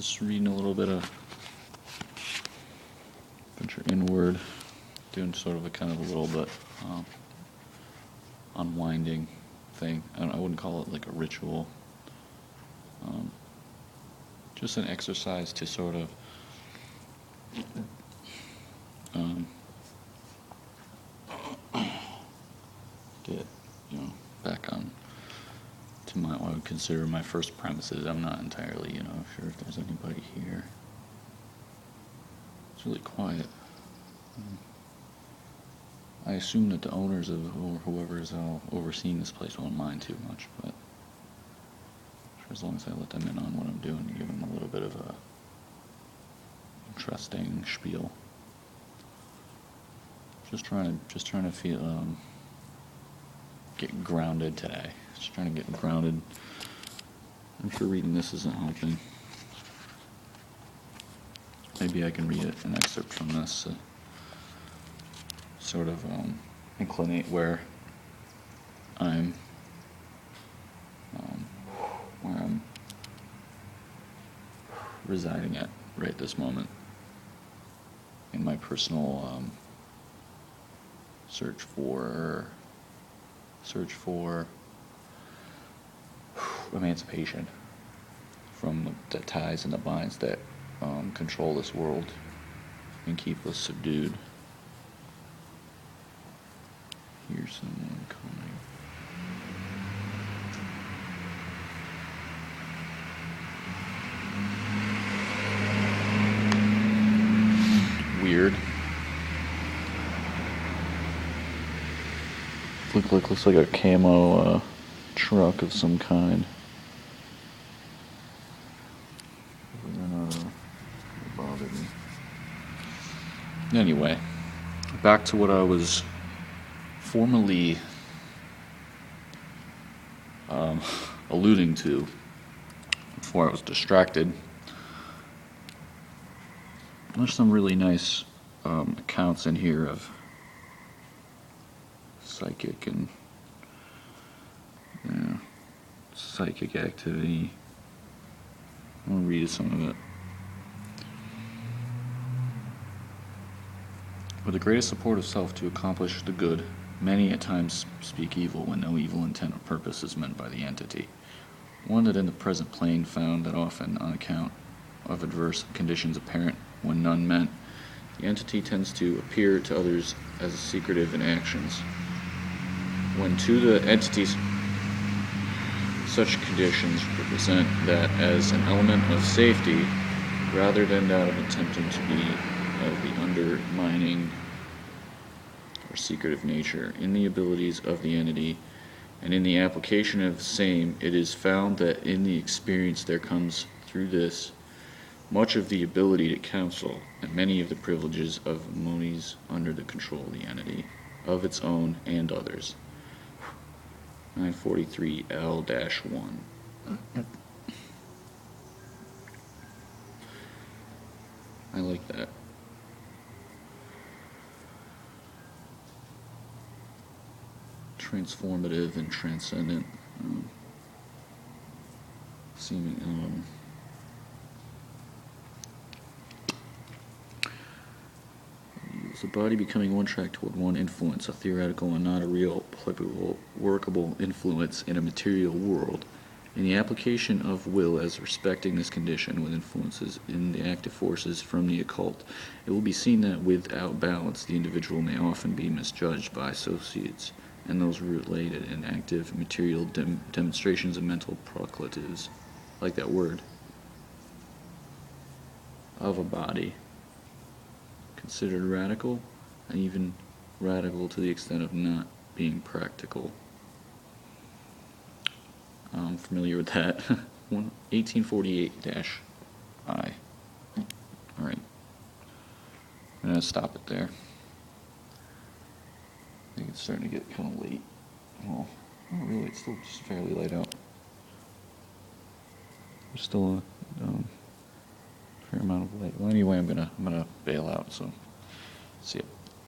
Just reading a little bit of venture inward, doing sort of a kind of a little bit unwinding thing. I wouldn't call it like a ritual. Just an exercise to sort of get, back on to what I would consider my first premises. I'm not entirely, sure if there's anybody here. It's really quiet. I assume that the owners of or whoever is overseeing this place won't mind too much, but as long as I let them in on what I'm doing and give them a little bit of a interesting spiel. Just trying to feel get grounded today. Just trying to get grounded. I'm sure reading this isn't helping. Maybe I can read an excerpt from this. Sort of inclinate where I'm residing at right this moment in my personal search for emancipation from the ties and the binds that control this world and keep us subdued. Here's someone coming. Weird. Looks like a camo truck of some kind. Bothered me. Anyway, back to what I was formerly alluding to before I was distracted. There's some really nice accounts in here of psychic and psychic activity. I'll read some of it. For the greatest support of self to accomplish the good, many at times speak evil when no evil intent or purpose is meant by the entity. One that in the present plane found that often, on account of adverse conditions apparent when none meant, the entity tends to appear to others as secretive in actions. When to the entities such conditions represent that as an element of safety, rather than that of attempting to be of the undermining or secretive nature in the abilities of the entity, and in the application of the same, it is found that in the experience there comes through this much of the ability to counsel, and many of the privileges of monies under the control of the entity, of its own and others. 943L-1. I like that. Transformative and transcendent seeming the body becoming one track toward one influence, a theoretical and not a real, applicable, workable influence in a material world. In the application of will as respecting this condition with influences in the active forces from the occult, it will be seen that without balance the individual may often be misjudged by associates and those related in active material demonstrations of mental proclivities, like that word, of a body, considered radical, and even radical to the extent of not being practical. I'm familiar with that. 1848-I. Alright. I'm going to stop it there. I think it's starting to get kind of late. Well, not really, it's still just fairly light out. There's still a fair amount of light. Well, anyway, I'm gonna bail out, so see ya.